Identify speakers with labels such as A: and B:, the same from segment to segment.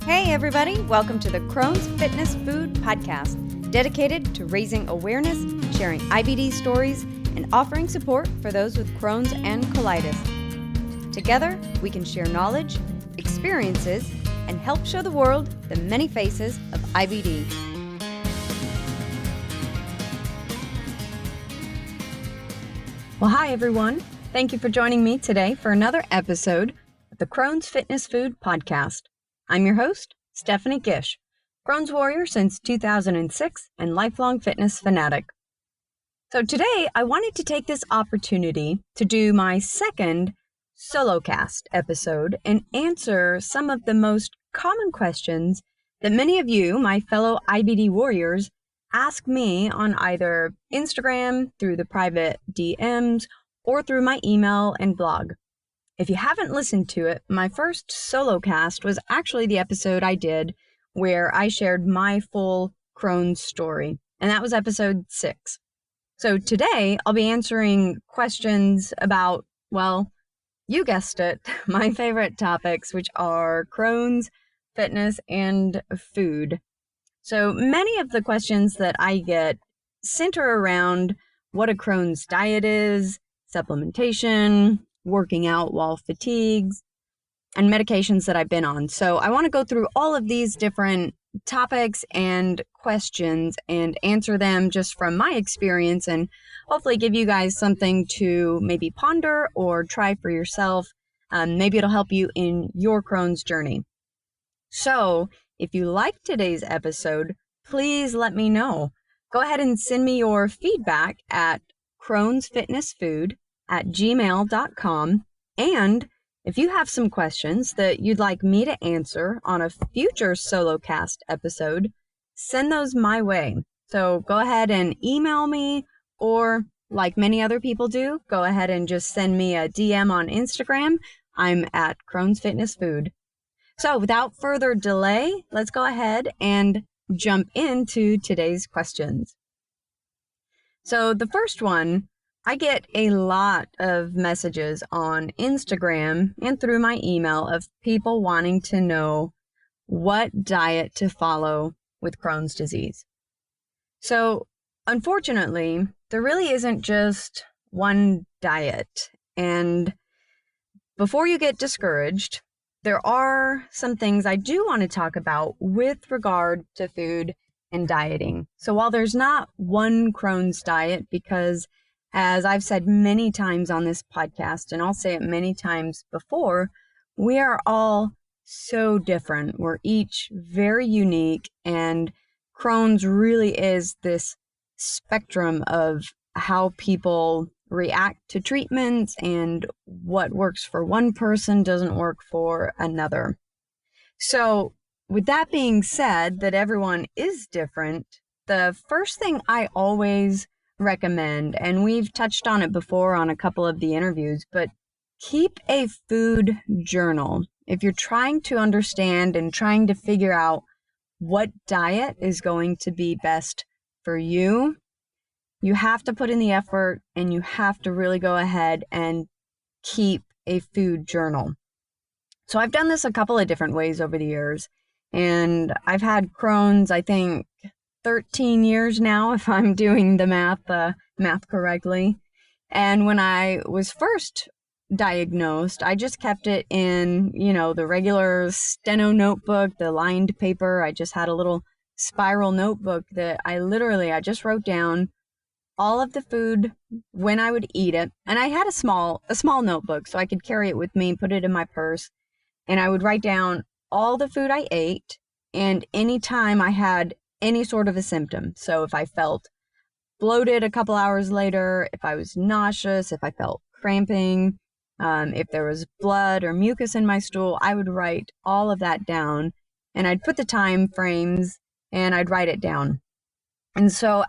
A: Hey everybody, welcome to the Crohn's Fitness Food Podcast, dedicated to raising awareness, sharing IBD stories, and offering support for those with Crohn's and colitis. Together, we can share knowledge, experiences, and help show the world the many faces of IBD. Well, hi everyone. Thank you for joining me today for another episode of the Crohn's Fitness Food Podcast. I'm your host, Stephanie Gish, Crohn's warrior since 2006 and lifelong fitness fanatic. So today, I wanted to take this opportunity to do my second solocast episode and answer some of the most common questions that many of you, my fellow IBD warriors, ask me on either Instagram, through the private DMs, or through my email and blog. If you haven't listened to it, my first solocast was actually the episode I did where I shared my full Crohn's story, and that was episode 6. So today, I'll be answering questions about, well, you guessed it, my favorite topics, which are Crohn's, fitness, and food. So many of the questions that I get center around what a Crohn's diet is, supplementation, working out while fatigued, and medications that I've been on. So I want to go through all of these different topics and questions and answer them just from my experience and hopefully give you guys something to maybe ponder or try for yourself. Maybe it'll help you in your Crohn's journey. So if you like today's episode, please let me know. Go ahead and send me your feedback at crohnsfitnessfood@gmail.com. And if you have some questions that you'd like me to answer on a future solocast episode, send those my way. So go ahead and email me, or like many other people do, go ahead and just send me a DM on Instagram. I'm at crohnsfitnessfood. So without further delay, let's go ahead and jump into today's questions. So the first one, I get a lot of messages on Instagram and through my email of people wanting to know what diet to follow with Crohn's disease. So unfortunately, there really isn't just one diet. And before you get discouraged, there are some things I do want to talk about with regard to food and dieting. So while there's not one Crohn's diet, because as I've said many times on this podcast, and I'll say it many times before, we are all so different. We're each very unique, and Crohn's really is this spectrum of how people react to treatments, and what works for one person doesn't work for another. So with that being said, that everyone is different, the first thing I always recommend, and we've touched on it before on a couple of the interviews, but keep a food journal. If you're trying to understand and trying to figure out what diet is going to be best for you, you have to put in the effort, and you have to really go ahead and keep a food journal. So I've done this a couple of different ways over the years, and I've had Crohn's, I think, 13 years now, if I'm doing the math correctly. And when I was first diagnosed, I just kept it in, the regular steno notebook, the lined paper. I just had a little spiral notebook that I just wrote down all of the food, when I would eat it. And I had a small notebook so I could carry it with me, put it in my purse. And I would write down all the food I ate and any time I had any sort of a symptom. So if I felt bloated a couple hours later, if I was nauseous, if I felt cramping, if there was blood or mucus in my stool, I would write all of that down, and I'd put the time frames and I'd write it down. And so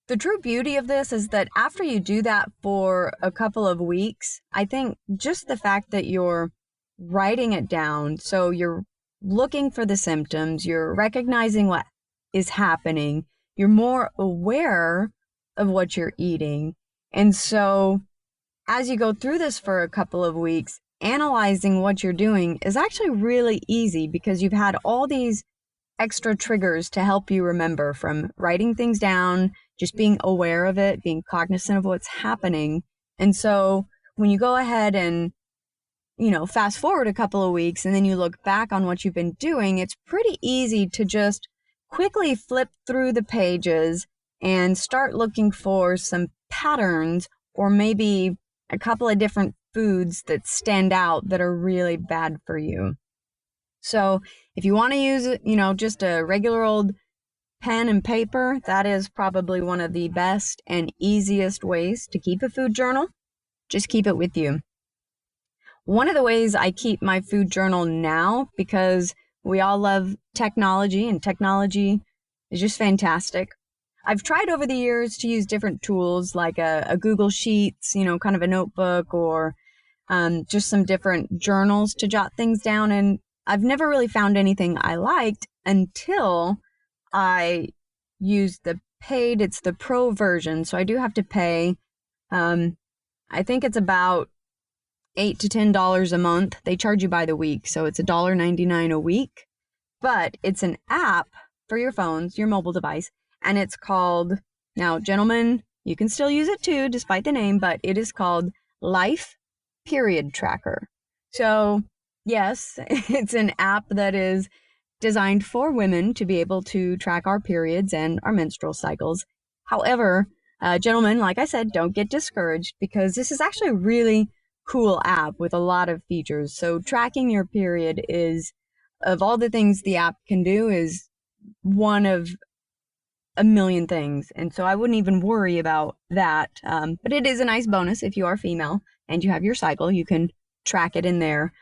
A: the true beauty of this is that after you do that for a couple of weeks, I think just the fact that you're writing it down, so you're looking for the symptoms, you're recognizing what is happening, you're more aware of what you're eating. And so as you go through this for a couple of weeks, analyzing what you're doing is actually really easy because you've had all these extra triggers to help you remember, from writing things down, just being aware of it, being cognizant of what's happening. And so when you go ahead and, fast forward a couple of weeks and then you look back on what you've been doing, it's pretty easy to just quickly flip through the pages and start looking for some patterns, or maybe a couple of different foods that stand out that are really bad for you. So if you want to use, just a regular old pen and paper, that is probably one of the best and easiest ways to keep a food journal. Just keep it with you. One of the ways I keep my food journal now, because we all love technology and technology is just fantastic. I've tried over the years to use different tools like a Google Sheets, kind of a notebook, or just some different journals to jot things down. And I've never really found anything I liked until I used it's the pro version. So I do have to pay, I think it's about $8 to $10 a month. They charge you by the week. So it's $1.99 a week, but it's an app for your phones, your mobile device. And it's called, now gentlemen, you can still use it too, despite the name, but it is called Life Period Tracker. So yes, it's an app that is designed for women to be able to track our periods and our menstrual cycles. However, gentlemen, like I said, don't get discouraged, because this is actually a really cool app with a lot of features. So tracking your period is, of all the things the app can do, is one of a million things. And so I wouldn't even worry about that. But it is a nice bonus if you are female and you have your cycle, you can track it in there.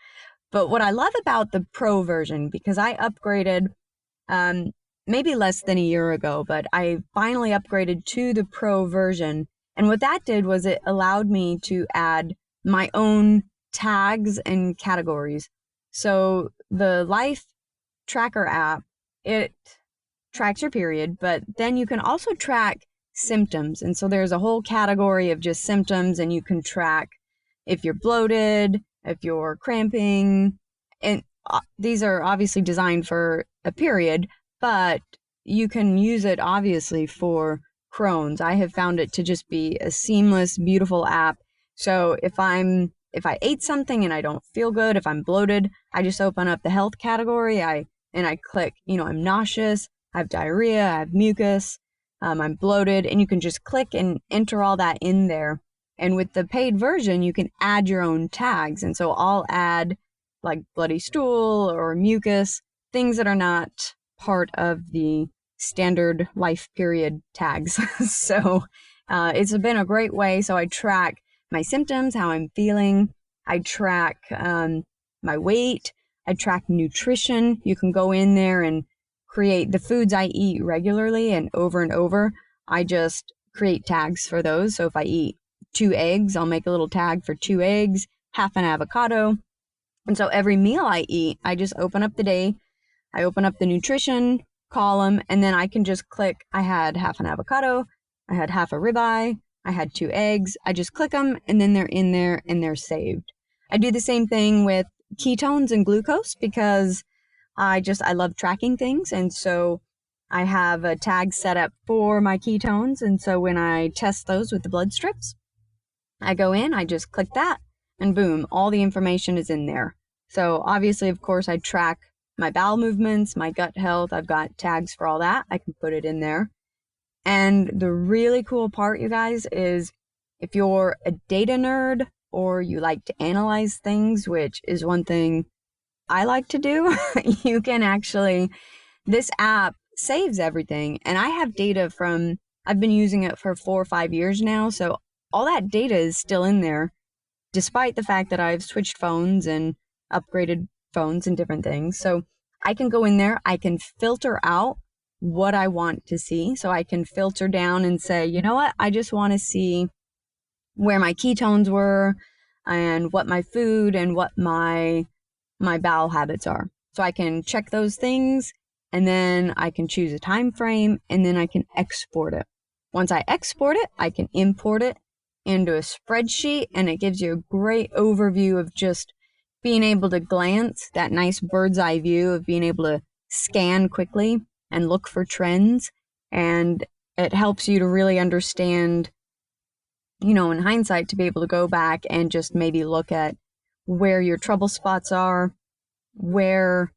A: But what I love about the pro version, because I upgraded maybe less than a year ago, but I finally upgraded to the pro version. And what that did was it allowed me to add my own tags and categories. So the Life Tracker app, it tracks your period, but then you can also track symptoms. And so there's a whole category of just symptoms, and you can track if you're bloated, if you're cramping, and these are obviously designed for a period, but you can use it obviously for Crohn's. I have found it to just be a seamless, beautiful app. So if I ate something and I don't feel good, if I'm bloated, I just open up the health category, and I click, I'm nauseous, I have diarrhea, I have mucus, I'm bloated, and you can just click and enter all that in there. And with the paid version, you can add your own tags. And so I'll add like bloody stool or mucus, things that are not part of the standard life period tags. So it's been a great way. So I track my symptoms, how I'm feeling. I track my weight. I track nutrition. You can go in there and create the foods I eat regularly and over. I just create tags for those. So if I eat 2 eggs, I'll make a little tag for 2 eggs, half an avocado. And so every meal I eat, I just open up the day, I open up the nutrition column, and then I can just click, I had half an avocado, I had half a ribeye, I had 2 eggs. I just click them, and then they're in there and they're saved. I do the same thing with ketones and glucose, because I love tracking things. And so I have a tag set up for my ketones. And so when I test those with the blood strips, I go in, I just click that, and boom, all the information is in there. So obviously, of course, I track my bowel movements, my gut health. I've got tags for all that. I can put it in there. And the really cool part, you guys, is if you're a data nerd or you like to analyze things, which is one thing I like to do, you can actually, this app saves everything. And I have data I've been using it for 4 or 5 years now. So all that data is still in there, despite the fact that I've switched phones and upgraded phones and different things. So I can go in there, I can filter out what I want to see. So I can filter down and say, you know what, I just want to see where my ketones were and what my food and what my bowel habits are. So I can check those things, and then I can choose a time frame, and then I can export it. Once I export it, I can import it into a spreadsheet, and it gives you a great overview of just being able to glance, that nice bird's eye view of being able to scan quickly and look for trends. And it helps you to really understand, in hindsight, to be able to go back and just maybe look at where your trouble spots are, where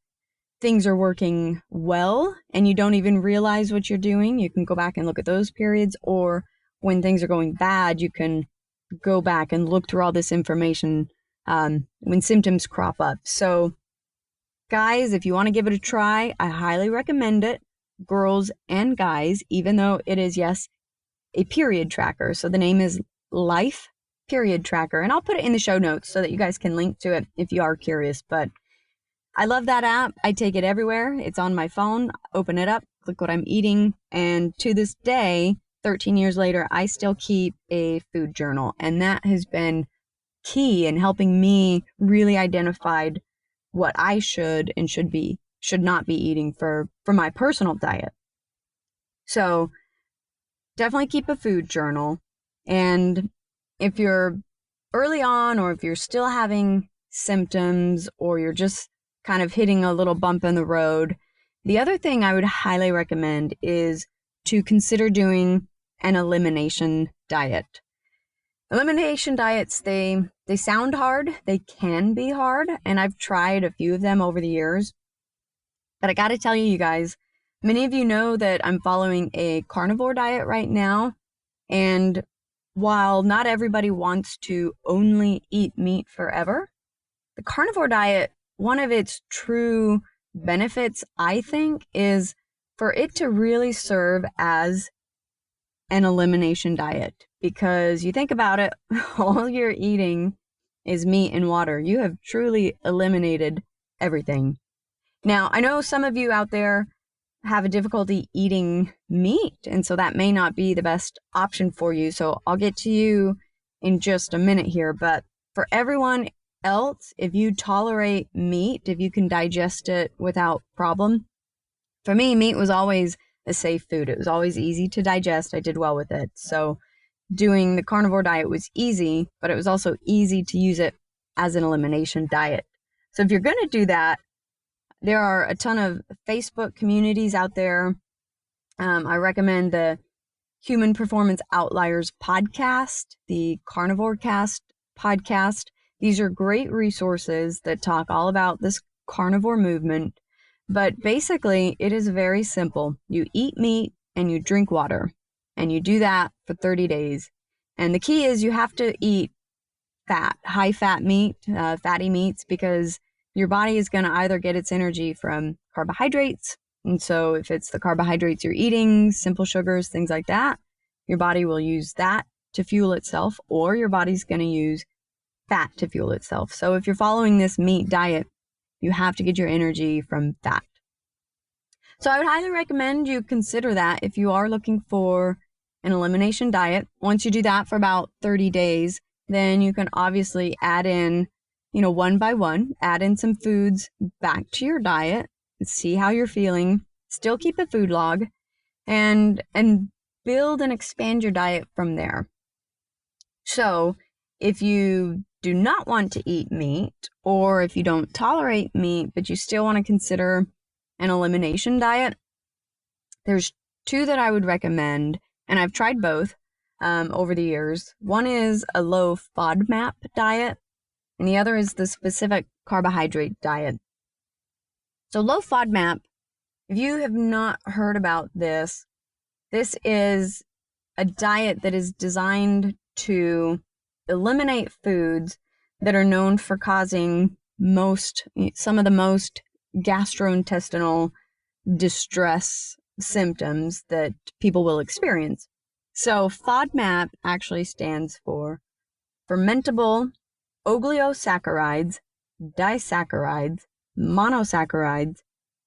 A: things are working well and you don't even realize what you're doing. You can go back and look at those periods, or when things are going bad, you can go back and look through all this information when symptoms crop up. So guys, if you want to give it a try, I highly recommend it. Girls and guys, even though it is, yes, a period tracker. So the name is Life Period Tracker, and I'll put it in the show notes so that you guys can link to it if you are curious. But I love that app. I take it everywhere. It's on my phone. Open it up, click what I'm eating. And to this day, 13 years later, I still keep a food journal. And that has been key in helping me really identify what I should and should not be eating for my personal diet. So definitely keep a food journal. And if you're early on, or if you're still having symptoms, or you're just kind of hitting a little bump in the road, the other thing I would highly recommend is to consider doing an elimination diet. Elimination diets, they sound hard, they can be hard, and I've tried a few of them over the years. But I gotta tell you guys, many of you know that I'm following a carnivore diet right now, and while not everybody wants to only eat meat forever, the carnivore diet, one of its true benefits, I think, is for it to really serve as an elimination diet. Because you think about it, all you're eating is meat and water. You have truly eliminated everything. Now, I know some of you out there have a difficulty eating meat, and so that may not be the best option for you. So I'll get to you in just a minute here. But for everyone else, if you tolerate meat, if you can digest it without problem, for me, meat was always a safe food. It was always easy to digest. I did well with it. So doing the carnivore diet was easy, but it was also easy to use it as an elimination diet. So if you're going to do that, there are a ton of Facebook communities out there. I recommend the Human Performance Outliers podcast, the Carnivore Cast podcast. These are great resources that talk all about this carnivore movement. But basically, it is very simple. You eat meat and you drink water, and you do that for 30 days. And the key is you have to eat fat, high fat meat, fatty meats, because your body is going to either get its energy from carbohydrates. And so if it's the carbohydrates you're eating, simple sugars, things like that, your body will use that to fuel itself, or your body's going to use fat to fuel itself. So if you're following this meat diet, you have to get your energy from fat. So I would highly recommend you consider that if you are looking for an elimination diet. Once you do that for about 30 days, then you can obviously add in, one by one, add in some foods back to your diet, see how you're feeling, still keep a food log, and build and expand your diet from there. So if you do not want to eat meat, or if you don't tolerate meat, but you still want to consider an elimination diet, there's two that I would recommend, and I've tried both over the years. One is a low FODMAP diet, and the other is the specific carbohydrate diet. So low FODMAP, if you have not heard about this, this is a diet that is designed to eliminate foods that are known for causing some of the most gastrointestinal distress symptoms that people will experience. So FODMAP actually stands for fermentable oligosaccharides, disaccharides, monosaccharides,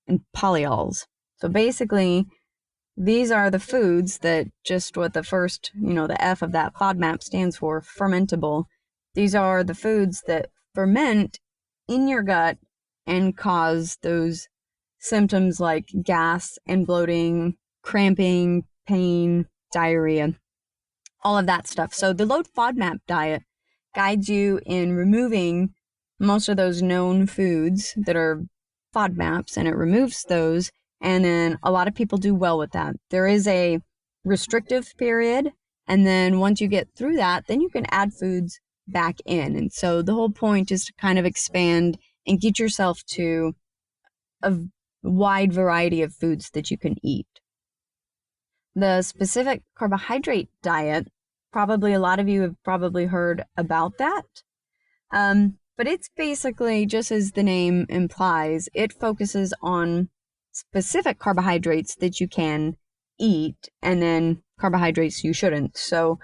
A: and polyols. So basically, these are the foods that just what the first, the F of that FODMAP stands for, fermentable. These are the foods that ferment in your gut and cause those symptoms like gas and bloating, cramping, pain, diarrhea, all of that stuff. So the low FODMAP diet guides you in removing most of those known foods that are FODMAPs, and it removes those. And then a lot of people do well with that. There is a restrictive period, and then once you get through that, then you can add foods back in. And so the whole point is to kind of expand and get yourself to a wide variety of foods that you can eat. The specific carbohydrate diet, probably a lot of you have probably heard about that. But it's basically, just as the name implies, it focuses on specific carbohydrates that you can eat and then carbohydrates you shouldn't. So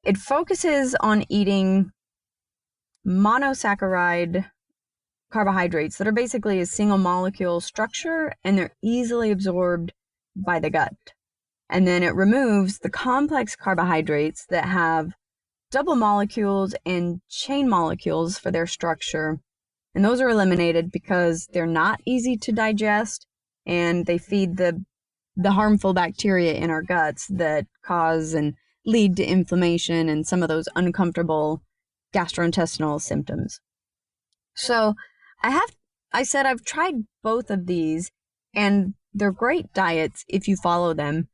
A: it focuses on eating monosaccharide carbohydrates that are basically a single molecule structure, and they're easily absorbed by the gut. And then it removes the complex carbohydrates that have double molecules and chain molecules for their structure. And those are eliminated because they're not easy to digest, and they feed the harmful bacteria in our guts that cause and lead to inflammation and some of those uncomfortable gastrointestinal symptoms. So I said I've tried both of these, and they're great diets if you follow them.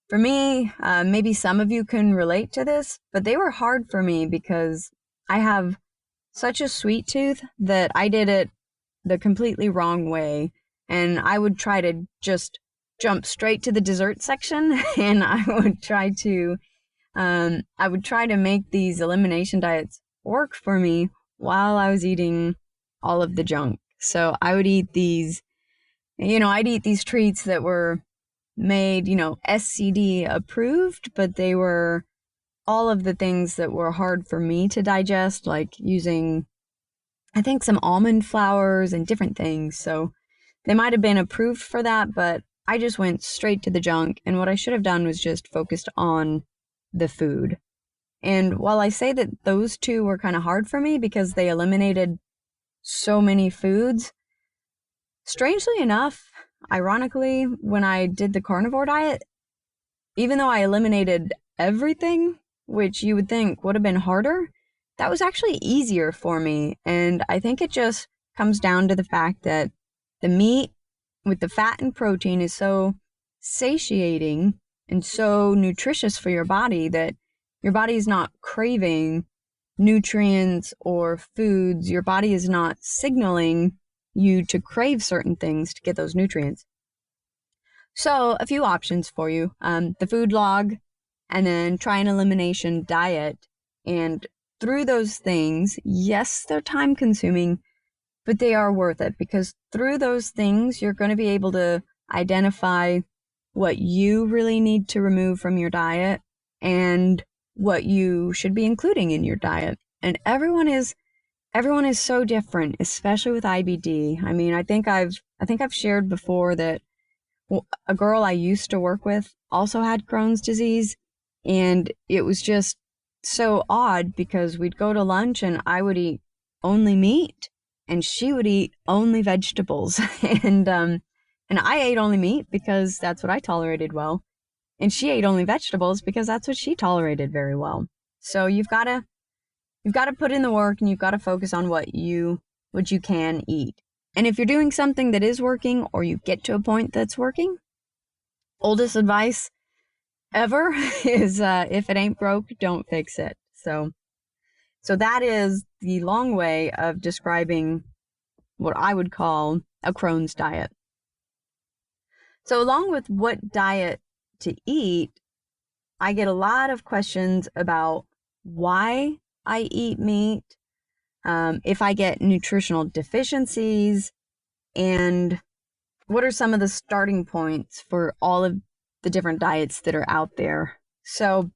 A: For me, maybe some of you can relate to this, but they were hard for me because I have such a sweet tooth that I did it the completely wrong way. And I would try to just jump straight to the dessert section, and I would try to make these elimination diets work for me while I was eating all of the junk. So I would eat these, I'd eat these treats that were made, SCD approved, but they were all of the things that were hard for me to digest, like using, I think, some almond flours and different things. So they might have been approved for that, but I just went straight to the junk. And what I should have done was just focused on the food. And while I say that those two were kind of hard for me because they eliminated so many foods, strangely enough, ironically, when I did the carnivore diet, even though I eliminated everything, which you would think would have been harder, that was actually easier for me. And I think it just comes down to the fact that the meat with the fat and protein is so satiating and so nutritious for your body that your body is not craving nutrients or foods. Your body is not signaling you to crave certain things to get those nutrients. So a few options for you. The food log, and then try an elimination diet. And through those things, yes, they're time consuming, but they are worth it, because through those things, you're going to be able to identify what you really need to remove from your diet and what you should be including in your diet. And everyone is so different, especially with IBD. I mean, I think I've shared before that a girl I used to work with also had Crohn's disease, and it was just so odd because we'd go to lunch and I would eat only meat and she would eat only vegetables. and I ate only meat because that's what I tolerated well, and she ate only vegetables because that's what she tolerated very well. So you've got to put in the work, and you've got to focus on what you can eat. And if you're doing something that is working, or you get to a point that's working, oldest advice ever is if it ain't broke, don't fix it. So that is the long way of describing what I would call a Crohn's diet. So along with what diet to eat, I get a lot of questions about why I eat meat, if I get nutritional deficiencies, and what are some of the starting points for all of the different diets that are out there. So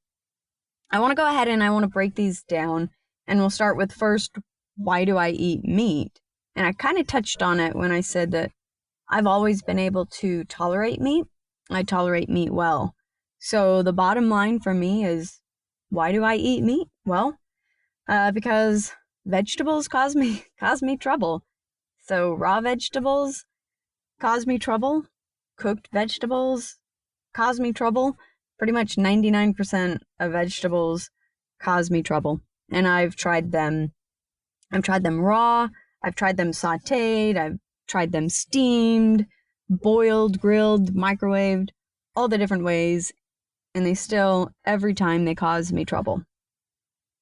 A: I want to go ahead and I want to break these down, and we'll start with first, why do I eat meat? And I kind of touched on it when I said that I've always been able to tolerate meat. I tolerate meat well. So the bottom line for me is, why do I eat meat? Well, because vegetables cause me trouble. So raw vegetables cause me trouble. Cooked vegetables cause me trouble. Pretty much 99% of vegetables cause me trouble. And I've tried them raw. I've tried them sauteed, I've tried them steamed, boiled, grilled, microwaved, all the different ways, and they still, every time, they cause me trouble.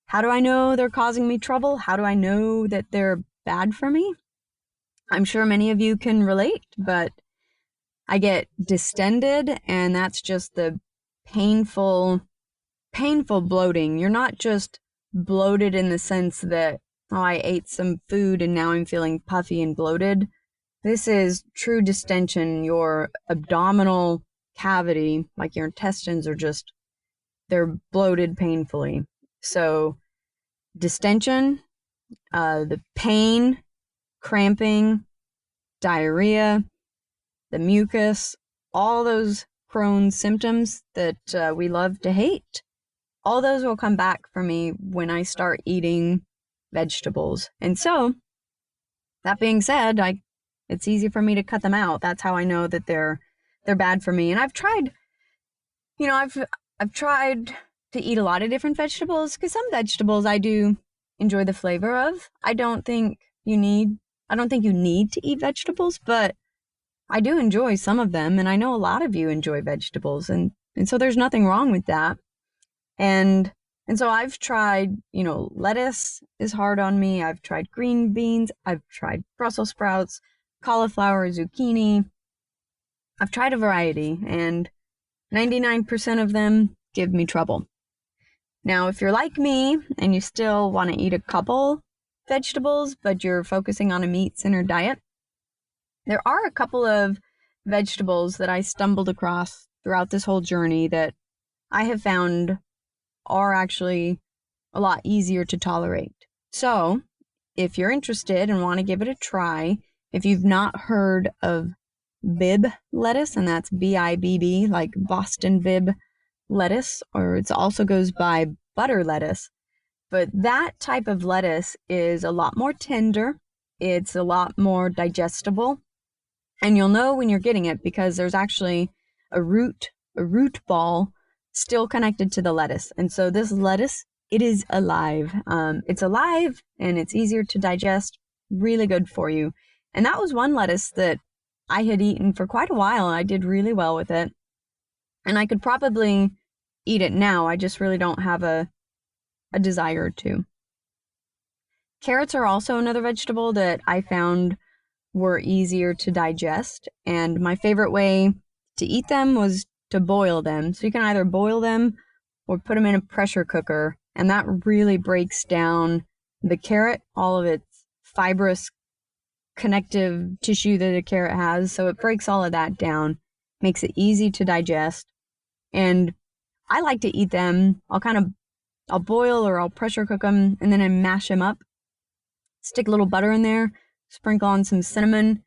A: How do I know they're causing me trouble? How do I know that they're bad for me? I'm sure many of you can relate, but I get distended, and that's just the painful bloating. You're not just bloated in the sense that, oh, I ate some food and now I'm feeling puffy and bloated. This is true distension. Your abdominal cavity, like your intestines, they're bloated painfully. So distension, the pain, cramping, diarrhea, the mucus, all those Crohn's symptoms that we love to hate, all those will come back for me when I start eating vegetables. And so, that being said, it's easy for me to cut them out. That's how I know that they're bad for me. And I've tried, I've tried to eat a lot of different vegetables, because some vegetables I do enjoy the flavor of. I don't think you need to eat vegetables, but I do enjoy some of them, and I know a lot of you enjoy vegetables, and so there's nothing wrong with that. And so I've tried, lettuce is hard on me. I've tried green beans. I've tried Brussels sprouts, cauliflower, zucchini. I've tried a variety, and 99% of them give me trouble. Now, if you're like me and you still want to eat a couple vegetables, but you're focusing on a meat-centered diet, there are a couple of vegetables that I stumbled across throughout this whole journey that I have found are actually a lot easier to tolerate. So, if you're interested and want to give it a try, if you've not heard of Bibb lettuce, and that's B-I-B-B, like Boston Bibb lettuce, or it also goes by butter lettuce, but that type of lettuce is a lot more tender, it's a lot more digestible, and you'll know when you're getting it because there's actually a root ball still connected to the lettuce. And so this lettuce, it is alive. It's alive and it's easier to digest, really good for you. And that was one lettuce that I had eaten for quite a while, and I did really well with it. And I could probably eat it now. I just really don't have a desire to. Carrots are also another vegetable that I found were easier to digest, and my favorite way to eat them was to boil them. So you can either boil them or put them in a pressure cooker, and that really breaks down the carrot, all of its fibrous connective tissue that a carrot has. So it breaks all of that down, makes it easy to digest. And I like to eat them. I'll boil or I'll pressure cook them, and then I mash them up, stick a little butter in there, sprinkle on some cinnamon,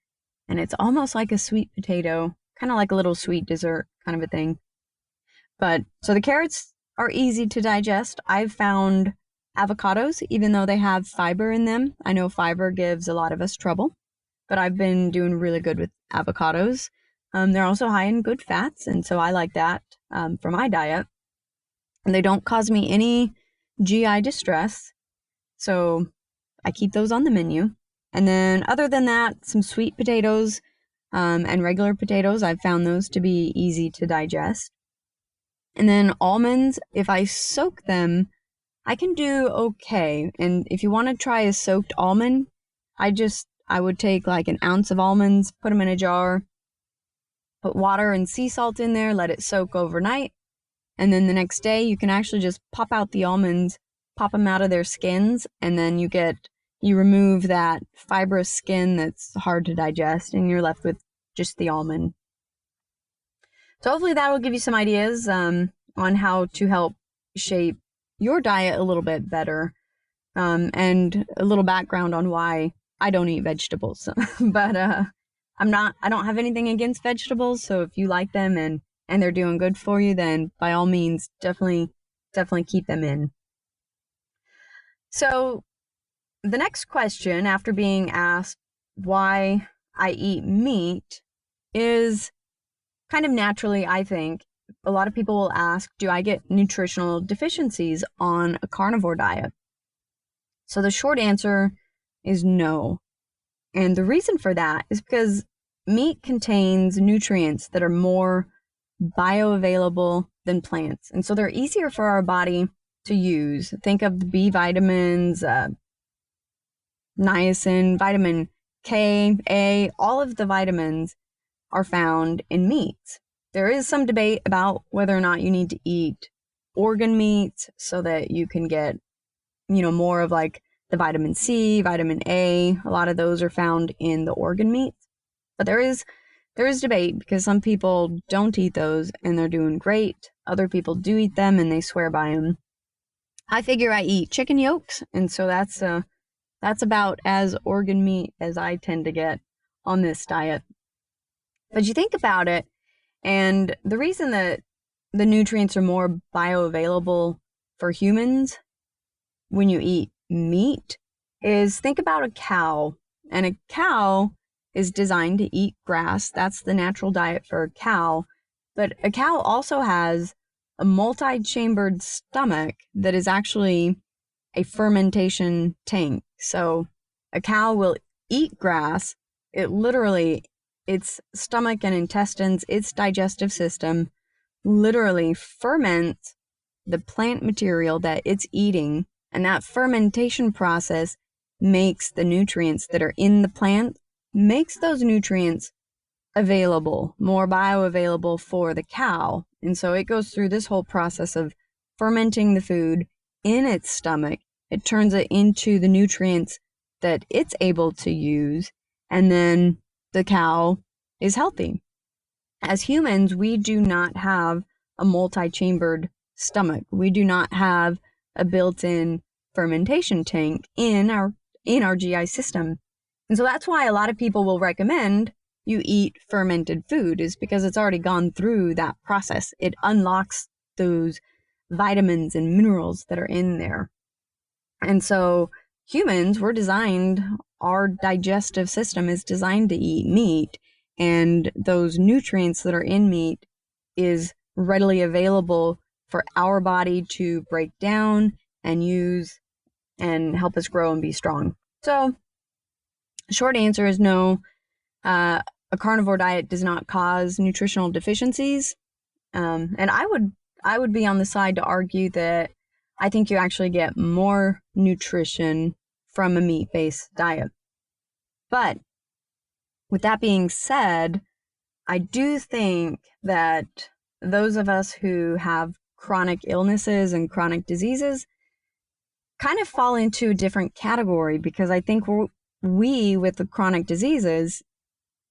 A: and it's almost like a sweet potato, kind of like a little sweet dessert kind of a thing. But so the carrots are easy to digest. I've found avocados, even though they have fiber in them. I know fiber gives a lot of us trouble, but I've been doing really good with avocados. They're also high in good fats, and so I like that for my diet. And they don't cause me any GI distress, so I keep those on the menu. And then other than that, some sweet potatoes and regular potatoes, I've found those to be easy to digest. And then almonds, if I soak them, I can do okay. And if you want to try a soaked almond, I would take like an ounce of almonds, put them in a jar, put water and sea salt in there, let it soak overnight. And then the next day, you can actually just pop out the almonds, pop them out of their skins, and then you remove that fibrous skin that's hard to digest, and you're left with just the almond. So hopefully that will give you some ideas on how to help shape your diet a little bit better, and a little background on why I don't eat vegetables. But I don't have anything against vegetables, so if you like them and they're doing good for you, then by all means, definitely keep them in. So the next question, after being asked why I eat meat, is kind of naturally, I think, a lot of people will ask, do I get nutritional deficiencies on a carnivore diet? So the short answer is no. And the reason for that is because meat contains nutrients that are more bioavailable than plants. And so they're easier for our body to use. Think of the B vitamins, niacin, vitamin K, A, all of the vitamins are found in meats. There is some debate about whether or not you need to eat organ meats so that you can get, more of like the vitamin C, vitamin A. A lot of those are found in the organ meats. But there is debate because some people don't eat those and they're doing great. Other people do eat them and they swear by them. I figure I eat chicken yolks, and so that's about as organ meat as I tend to get on this diet. But you think about it, and the reason that the nutrients are more bioavailable for humans when you eat meat is think about a cow. And a cow is designed to eat grass. That's the natural diet for a cow. But a cow also has a multi-chambered stomach that is actually a fermentation tank. So a cow will eat grass. Its stomach and intestines, its digestive system literally ferments the plant material that it's eating. And that fermentation process makes the nutrients that are in the plant, makes those nutrients available, more bioavailable for the cow. And so it goes through this whole process of fermenting the food in its stomach. It turns it into the nutrients that it's able to use, and then the cow is healthy. As humans, we do not have a multi-chambered stomach. We do not have a built-in fermentation tank in our GI system. And so that's why a lot of people will recommend you eat fermented food, is because it's already gone through that process. It unlocks those vitamins and minerals that are in there. And so humans, our digestive system is designed to eat meat, and those nutrients that are in meat is readily available for our body to break down and use and help us grow and be strong. So short answer is no. A carnivore diet does not cause nutritional deficiencies. And I would be on the side to argue that I think you actually get more nutrition from a meat-based diet. But with that being said, I do think that those of us who have chronic illnesses and chronic diseases kind of fall into a different category, because I think we with the chronic diseases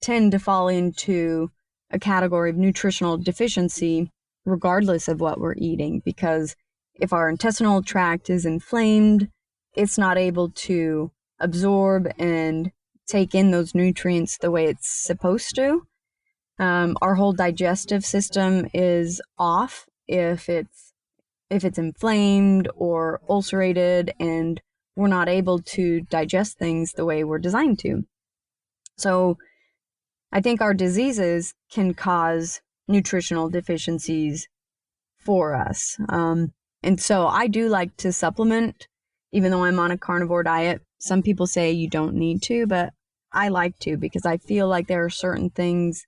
A: tend to fall into a category of nutritional deficiency regardless of what we're eating, because if our intestinal tract is inflamed, it's not able to absorb and take in those nutrients the way it's supposed to. Our whole digestive system is off if it's inflamed or ulcerated, and we're not able to digest things the way we're designed to. So I think our diseases can cause nutritional deficiencies for us. And so I do like to supplement, even though I'm on a carnivore diet. Some people say you don't need to, but I like to, because I feel like there are certain things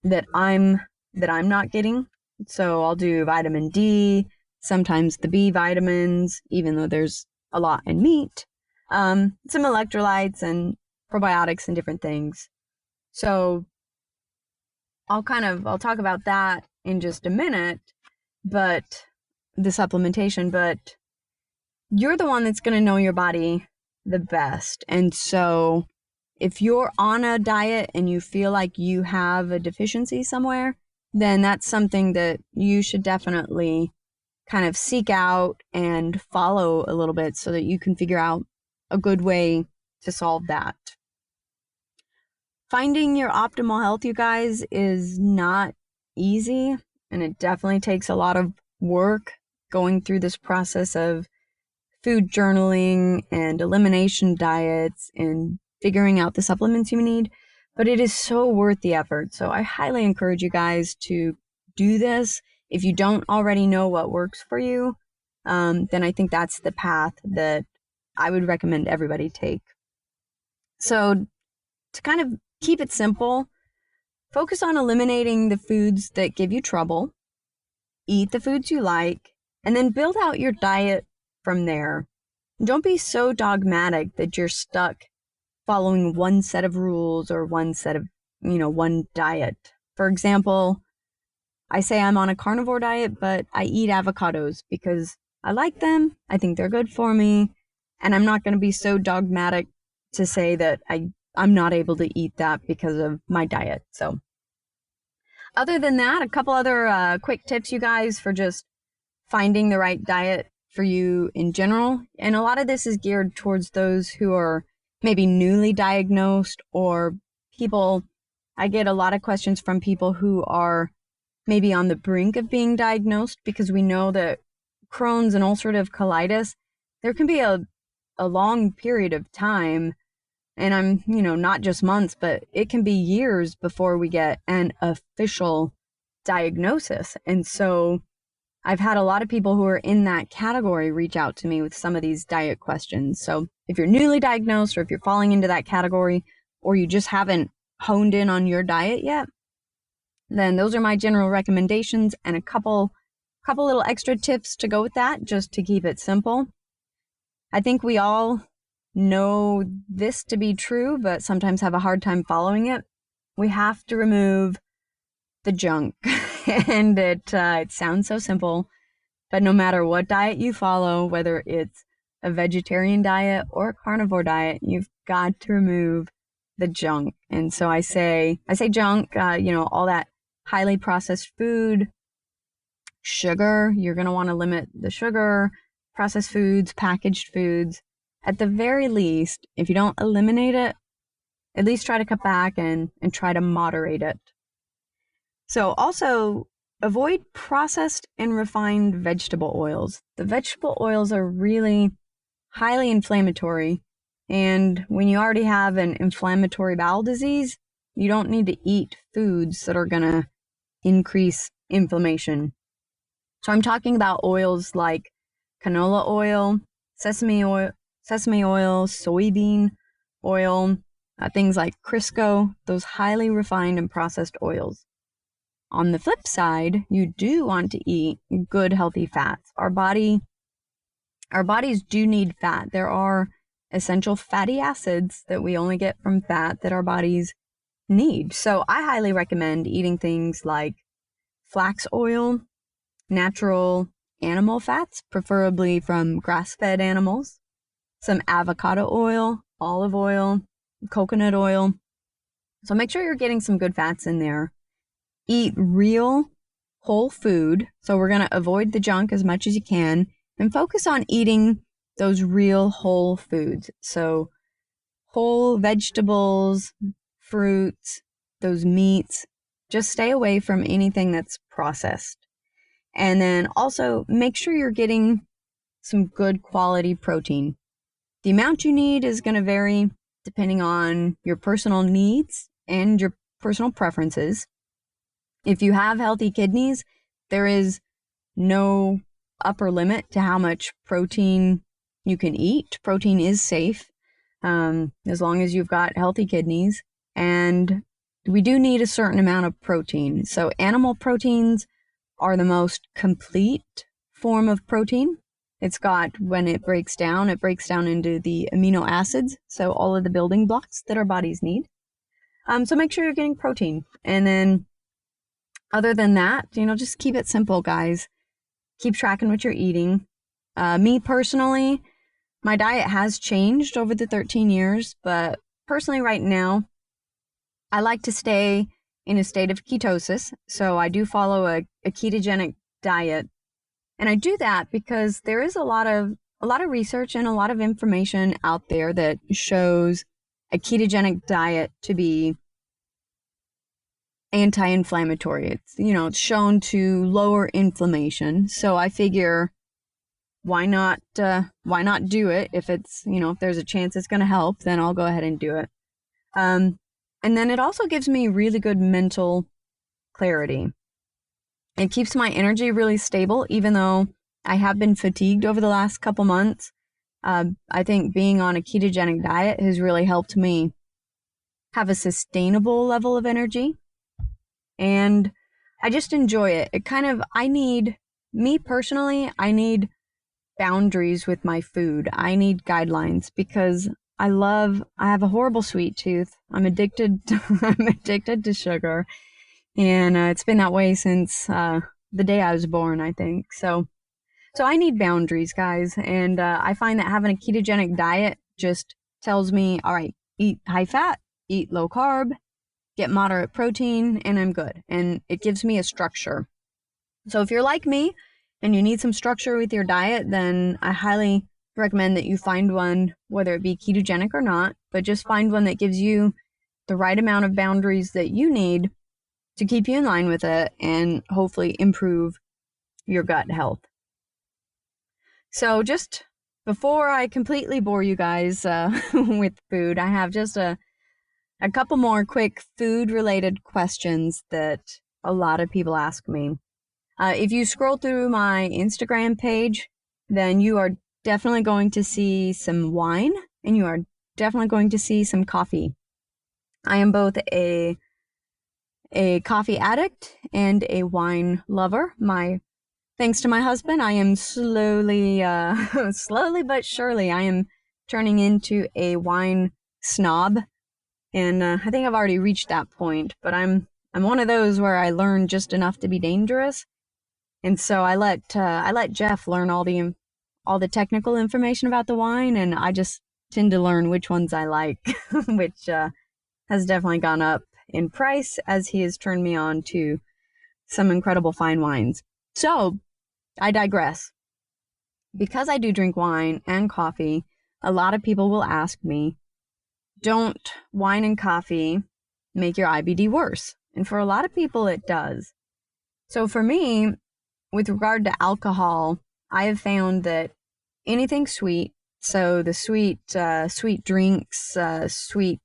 A: that I'm not getting. So I'll do vitamin D, sometimes the B vitamins, even though there's a lot in meat, some electrolytes and probiotics and different things. So I'll talk about that in just a minute, but the supplementation, but you're the one that's going to know your body the best. And so if you're on a diet and you feel like you have a deficiency somewhere, then that's something that you should definitely kind of seek out and follow a little bit so that you can figure out a good way to solve that. Finding your optimal health, you guys, is not easy, and it definitely takes a lot of work going through this process of food journaling and elimination diets and figuring out the supplements you need, but it is so worth the effort. So I highly encourage you guys to do this. If you don't already know what works for you, then I think that's the path that I would recommend everybody take. So to kind of keep it simple, focus on eliminating the foods that give you trouble, eat the foods you like, and then build out your diet from there. Don't be so dogmatic that you're stuck following one set of rules or one set of, one diet. For example, I say I'm on a carnivore diet, but I eat avocados because I like them. I think they're good for me. And I'm not going to be so dogmatic to say that I'm not able to eat that because of my diet. So other than that, a couple other quick tips, you guys, for just finding the right diet for you in general. And a lot of this is geared towards those who are maybe newly diagnosed, or people. I get a lot of questions from people who are maybe on the brink of being diagnosed, because we know that Crohn's and ulcerative colitis, there can be a long period of time, and I'm, not just months, but it can be years before we get an official diagnosis. And so I've had a lot of people who are in that category reach out to me with some of these diet questions. So if you're newly diagnosed, or if you're falling into that category, or you just haven't honed in on your diet yet, then those are my general recommendations, and a couple little extra tips to go with that, just to keep it simple. I think we all know this to be true, but sometimes have a hard time following it. We have to remove the junk. And it sounds so simple, but no matter what diet you follow, whether it's a vegetarian diet or a carnivore diet, you've got to remove the junk. And so I say junk, all that highly processed food, sugar. You're going to want to limit the sugar, processed foods, packaged foods. At the very least, if you don't eliminate it, at least try to cut back and try to moderate it. So also avoid processed and refined vegetable oils. The vegetable oils are really highly inflammatory. And when you already have an inflammatory bowel disease, you don't need to eat foods that are going to increase inflammation. So I'm talking about oils like canola oil, sesame oil, soybean oil, things like Crisco, those highly refined and processed oils. On the flip side, you do want to eat good, healthy fats. Our bodies do need fat. There are essential fatty acids that we only get from fat that our bodies need. So I highly recommend eating things like flax oil, natural animal fats, preferably from grass-fed animals, some avocado oil, olive oil, coconut oil. So make sure you're getting some good fats in there. Eat real whole food. So we're going to avoid the junk as much as you can and focus on eating those real whole foods. So whole vegetables, fruits, those meats. Just stay away from anything that's processed. And then also make sure you're getting some good quality protein. The amount you need is going to vary depending on your personal needs and your personal preferences. If you have healthy kidneys, there is no upper limit to how much protein you can eat. Protein is safe as long as you've got healthy kidneys. And we do need a certain amount of protein. So animal proteins are the most complete form of protein. It's got, when it breaks down into the amino acids, so all of the building blocks that our bodies need. So make sure you're getting protein. And then other than that, just keep it simple, guys. Keep tracking what you're eating. Me personally, my diet has changed over the 13 years, but personally right now, I like to stay in a state of ketosis. So I do follow a ketogenic diet. And I do that because there is a lot of research and a lot of information out there that shows a ketogenic diet to be anti-inflammatory. It's shown to lower inflammation. So I figure, why not do it? If it's, if there's a chance it's going to help, then I'll go ahead and do it. And then it also gives me really good mental clarity. It keeps my energy really stable, even though I have been fatigued over the last couple months. I think being on a ketogenic diet has really helped me have a sustainable level of energy, and I just enjoy it. Me personally, I need boundaries with my food. I need guidelines because I have a horrible sweet tooth. I'm addicted to sugar, and it's been that way since the day I was born, I think. So I need boundaries, guys, and I find that having a ketogenic diet just tells me, all right, eat high fat, eat low carb, get moderate protein, and I'm good. And it gives me a structure. So if you're like me and you need some structure with your diet, then I highly recommend that you find one, whether it be ketogenic or not, but just find one that gives you the right amount of boundaries that you need to keep you in line with it and hopefully improve your gut health. So just before I completely bore you guys with food, I have just a couple more quick food-related questions that a lot of people ask me. If you scroll through my Instagram page, then you are definitely going to see some wine, and you are definitely going to see some coffee. I am both a coffee addict and a wine lover. Thanks to my husband, I am slowly but surely, I am turning into a wine snob. And I think I've already reached that point, but I'm one of those where I learn just enough to be dangerous. And so I let Jeff learn all the technical information about the wine, and I just tend to learn which ones I like, which has definitely gone up in price as he has turned me on to some incredible fine wines. So I digress. Because I do drink wine and coffee, a lot of people will ask me, don't wine and coffee make your IBD worse? And for a lot of people, it does. So for me, with regard to alcohol, I have found that anything sweet, so the sweet drinks, sweet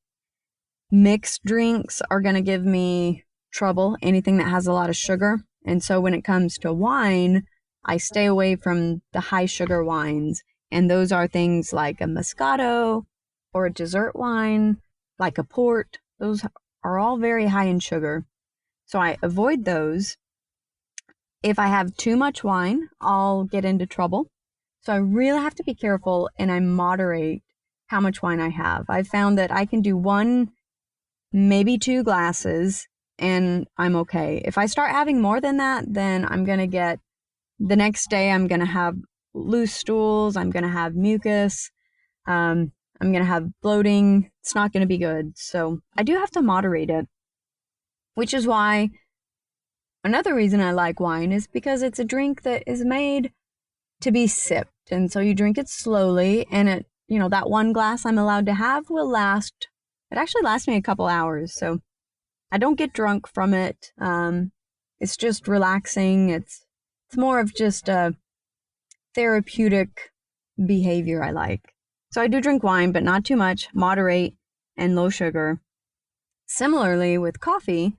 A: mixed drinks are going to give me trouble, anything that has a lot of sugar. And so when it comes to wine, I stay away from the high sugar wines. And those are things like a Moscato or a dessert wine, like a port. Those are all very high in sugar. So I avoid those. If I have too much wine, I'll get into trouble. So I really have to be careful, and I moderate how much wine I have. I've found that I can do 1, maybe 2 glasses, and I'm okay. If I start having more than that, then the next day I'm going to have loose stools, I'm going to have mucus, I'm going to have bloating. It's not going to be good. So I do have to moderate it, which is why another reason I like wine is because it's a drink that is made to be sipped. And so you drink it slowly, and that 1 glass I'm allowed to have will last. It actually lasts me a couple hours. So I don't get drunk from it. It's just relaxing. It's more of just a therapeutic behavior I like. So I do drink wine, but not too much, moderate, and low sugar. Similarly with coffee,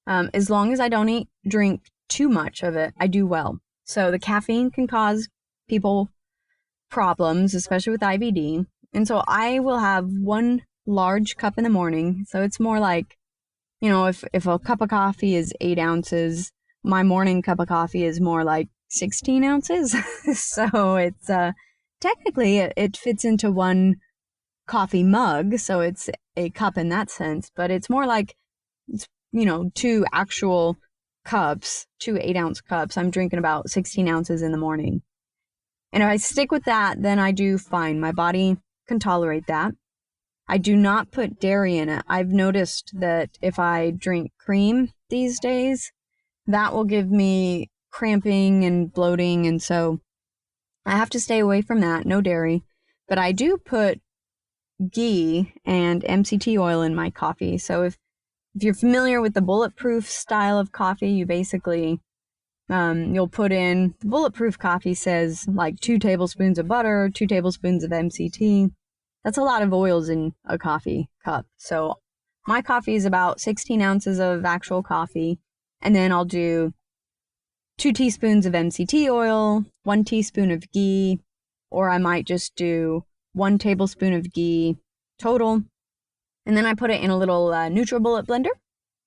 A: as long as I don't drink too much of it, I do well. So the caffeine can cause people problems, especially with IBD. And so I will have 1 large cup in the morning. So it's more like, if a cup of coffee is 8 ounces, my morning cup of coffee is more like 16 ounces. So it's technically it fits into 1 coffee mug. So it's a cup in that sense, but it's more like, 2 actual cups, 2 8-ounce cups. I'm drinking about 16 ounces in the morning. And if I stick with that, then I do fine. My body can tolerate that. I do not put dairy in it. I've noticed that if I drink cream these days, that will give me cramping and bloating. And so I have to stay away from that. No dairy. But I do put ghee and MCT oil in my coffee. So if you're familiar with the bulletproof style of coffee, you basically you'll put in, the bulletproof coffee says like 2 tablespoons of butter, 2 tablespoons of MCT. That's a lot of oils in a coffee cup. So my coffee is about 16 ounces of actual coffee. And then I'll do 2 teaspoons of MCT oil, 1 teaspoon of ghee, or I might just do 1 tablespoon of ghee total. And then I put it in a little NutriBullet blender,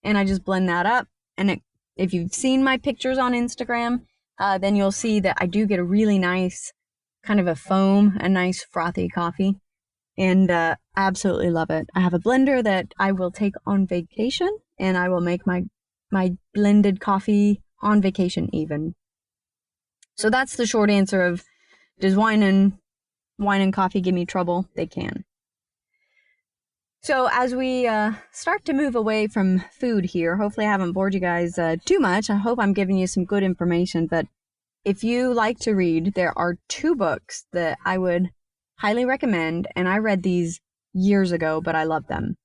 A: and I just blend that up. And if you've seen my pictures on Instagram, then you'll see that I do get a really nice kind of a foam, a nice frothy coffee. And I absolutely love it. I have a blender that I will take on vacation, and I will make my blended coffee on vacation even. So that's the short answer of, does wine and coffee give me trouble? They can. So as we start to move away from food here, hopefully I haven't bored you guys too much. I hope I'm giving you some good information. But if you like to read, there are 2 books that I would highly recommend. And I read these years ago, but I love them.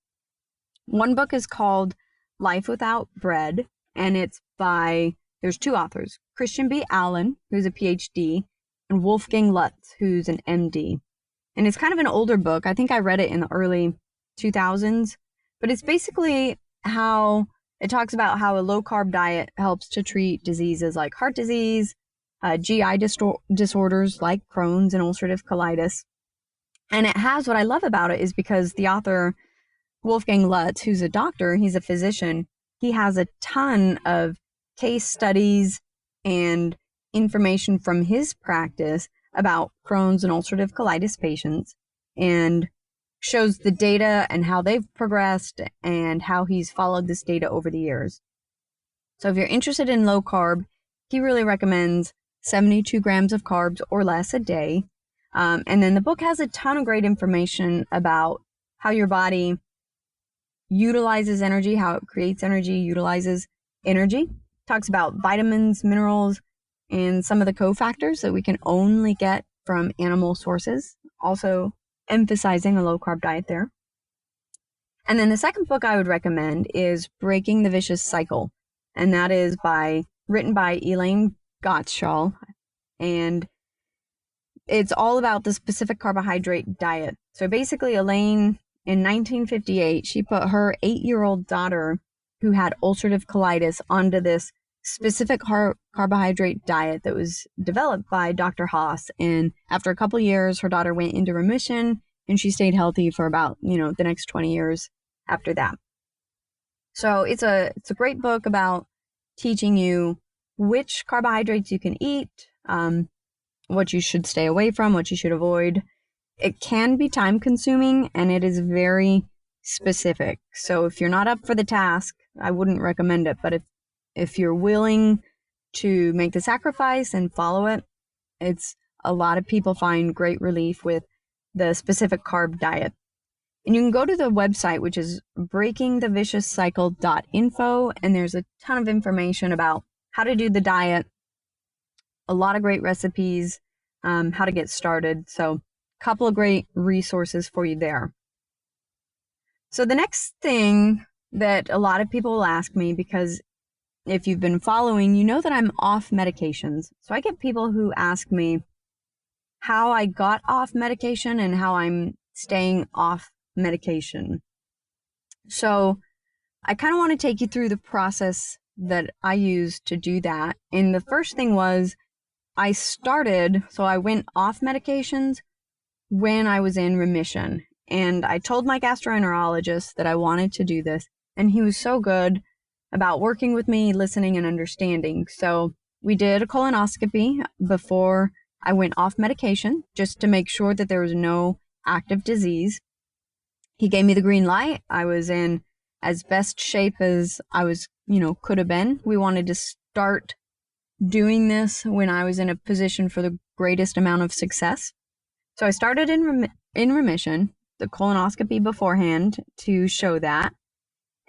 A: One book is called Life Without Bread, and it's by, there's 2 authors, Christian B. Allen, who's a PhD, and Wolfgang Lutz, who's an MD. And it's kind of an older book. I think I read it in the early 2000s, but it's basically how it talks about how a low carb diet helps to treat diseases like heart disease, GI disorders like Crohn's and ulcerative colitis. And it has, what I love about it is because the author, Wolfgang Lutz, who's a doctor, he's a physician, he has a ton of case studies and information from his practice about Crohn's and ulcerative colitis patients, and shows the data and how they've progressed and how he's followed this data over the years. So if you're interested in low carb, he really recommends 72 grams of carbs or less a day. And then the book has a ton of great information about how your body utilizes energy, how it creates energy, utilizes energy. Talks about vitamins, minerals, and some of the cofactors that we can only get from animal sources. Also emphasizing a low carb diet there. And then the second book I would recommend is Breaking the Vicious Cycle. And that is written by Elaine Gottschall. And it's all about the specific carbohydrate diet. So basically, Elaine, in 1958, she put her 8-year-old daughter who had ulcerative colitis onto this specific carbohydrate diet that was developed by Dr. Haas. And after a couple years, her daughter went into remission, and she stayed healthy for about, the next 20 years after that. So it's a great book about teaching you which carbohydrates you can eat, what you should stay away from, what you should avoid. It can be time consuming, and it is very specific. So if you're not up for the task, I wouldn't recommend it. But if you're willing to make the sacrifice and follow it, it's a lot of people find great relief with the specific carb diet. And you can go to the website, which is breakingtheviciouscycle.info, and there's a ton of information about how to do the diet, a lot of great recipes, how to get started. So a couple of great resources for you there. So the next thing that a lot of people will ask me, because if you've been following, you know that I'm off medications. So I get people who ask me how I got off medication and how I'm staying off medication. So I kind of want to take you through the process that I used to do that. And the first thing was I went off medications when I was in remission. And I told my gastroenterologist that I wanted to do this. And he was so good about working with me, listening and understanding. So we did a colonoscopy before I went off medication, just to make sure that there was no active disease. He gave me the green light. I was in as best shape as I was, could have been. We wanted to start doing this when I was in a position for the greatest amount of success. So I started in remission, the colonoscopy beforehand to show that.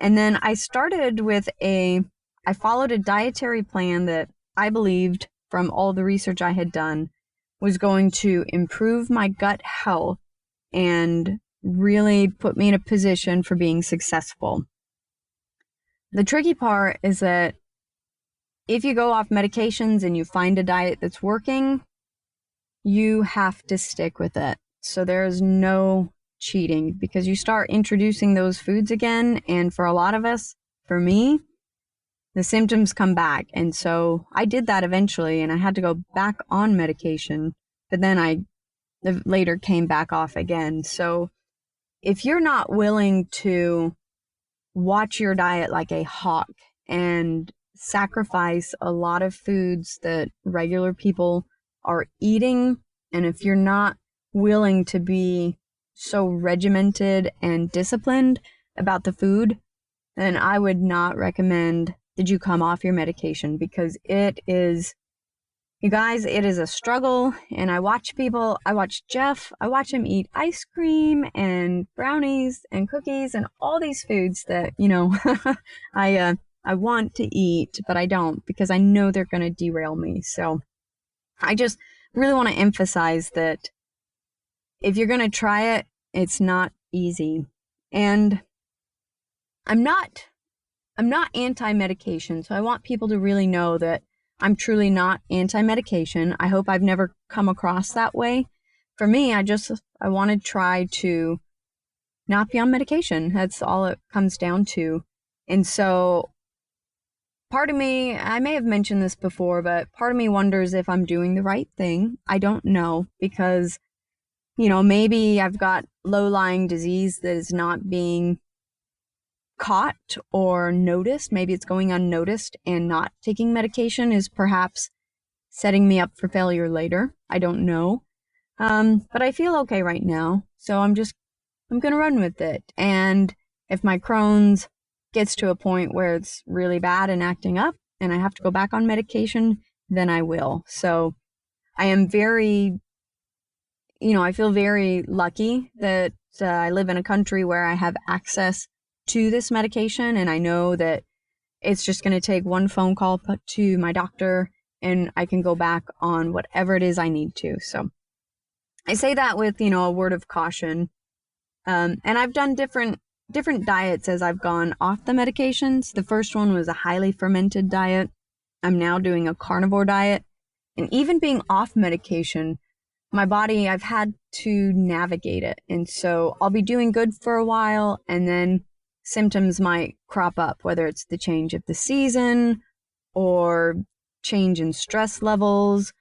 A: And then I started I followed a dietary plan that I believed, from all the research I had done, was going to improve my gut health and really put me in a position for being successful. The tricky part is that if you go off medications and you find a diet that's working, you have to stick with it. So there is no cheating, because you start introducing those foods again. And for a lot of us, for me, the symptoms come back. And so I did that eventually, and I had to go back on medication, but then I later came back off again. So if you're not willing to watch your diet like a hawk and sacrifice a lot of foods that regular people are eating, and if you're not willing to be so regimented and disciplined about the food, then I would not recommend that you come off your medication, because it is, you guys, it is a struggle. And I watch Jeff, I watch him eat ice cream and brownies and cookies and all these foods that, I want to eat, but I don't, because I know they're going to derail me. So I just really want to emphasize that if you're going to try it, it's not easy. And I'm not anti-medication, so I want people to really know that I'm truly not anti-medication. I hope I've never come across that way. For me, I want to try to not be on medication. That's all it comes down to. And so part of me, I may have mentioned this before, but part of me wonders if I'm doing the right thing. I don't know, because, maybe I've got low-lying disease that is not being caught or noticed. Maybe it's going unnoticed, and not taking medication is perhaps setting me up for failure later. I don't know. But I feel okay right now, so I'm going to run with it. And if my Crohn's gets to a point where it's really bad and acting up and I have to go back on medication, then I will. So I am I feel very lucky that I live in a country where I have access to this medication, and I know that it's just going to take one phone call to my doctor and I can go back on whatever it is I need to. So I say that with, a word of caution. And I've done different diets as I've gone off the medications. The first one was a highly fermented diet. I'm now doing a carnivore diet. And even being off medication, my body, I've had to navigate it. And so I'll be doing good for a while, and then symptoms might crop up, whether it's the change of the season or change in stress levels,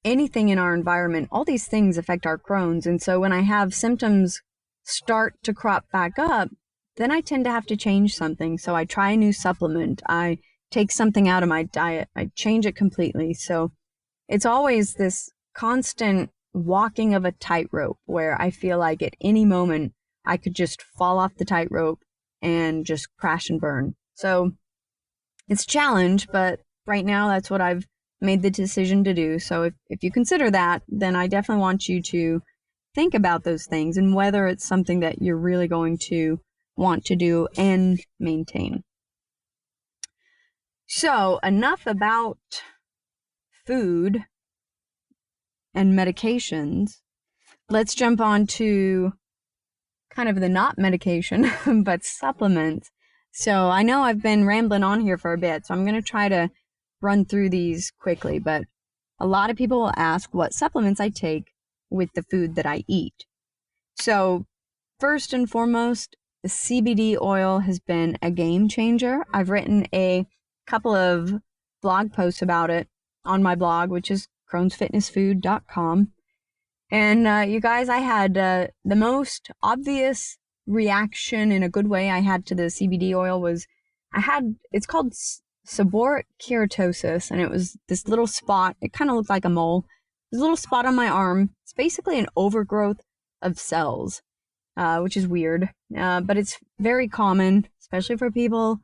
A: anything in our environment. All these things affect our Crohn's. And so when I have symptoms start to crop back up, then I tend to have to change something. So I try a new supplement. I take something out of my diet. I change it completely. So it's always this constant walking of a tightrope where I feel like at any moment I could just fall off the tightrope and just crash and burn. So it's a challenge, but right now that's what I've made the decision to do. So if you consider that, then I definitely want you to think about those things and whether it's something that you're really going to want to do and maintain. So enough about food and medications. Let's jump on to kind of the not medication, but supplements. So I know I've been rambling on here for a bit, so I'm going to try to run through these quickly, but a lot of people will ask what supplements I take with the food that I eat. So first and foremost, the CBD oil has been a game changer. I've written a couple of blog posts about it on my blog, which is crohnsfitnessfood.com. And you guys, I had the most obvious reaction in a good way I had to the CBD oil was it's called seborrheic keratosis, and it was this little spot. It kind of looked like a mole. This little spot on my arm. It's basically an overgrowth of cells, which is weird, but it's very common, especially for people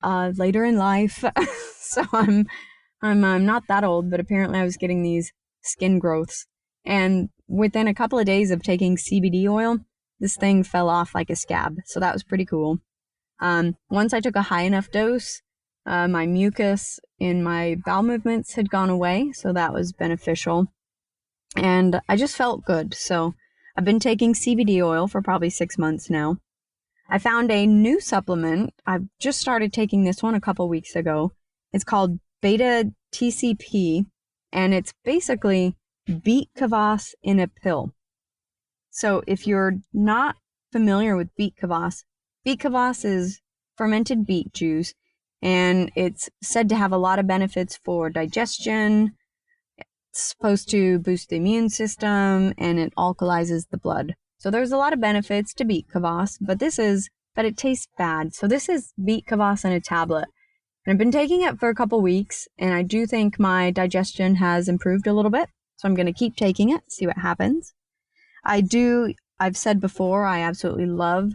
A: later in life. So I'm not that old, but apparently I was getting these skin growths, and within a couple of days of taking CBD oil, this thing fell off like a scab. So that was pretty cool. Once I took a high enough dose, my mucus in my bowel movements had gone away, so that was beneficial. And I just felt good. So I've been taking CBD oil for probably 6 months now. I found a new supplement. I've just started taking this one a couple weeks ago. It's called Beta TCP, and it's basically beet kvass in a pill. So if you're not familiar with beet kvass is fermented beet juice, and it's said to have a lot of benefits for digestion. It's supposed to boost the immune system, and it alkalizes the blood. So there's a lot of benefits to beet kvass, but it tastes bad. So this is beet kvass in a tablet. And I've been taking it for a couple weeks, and I do think my digestion has improved a little bit. So I'm going to keep taking it, see what happens. I've said before, I absolutely love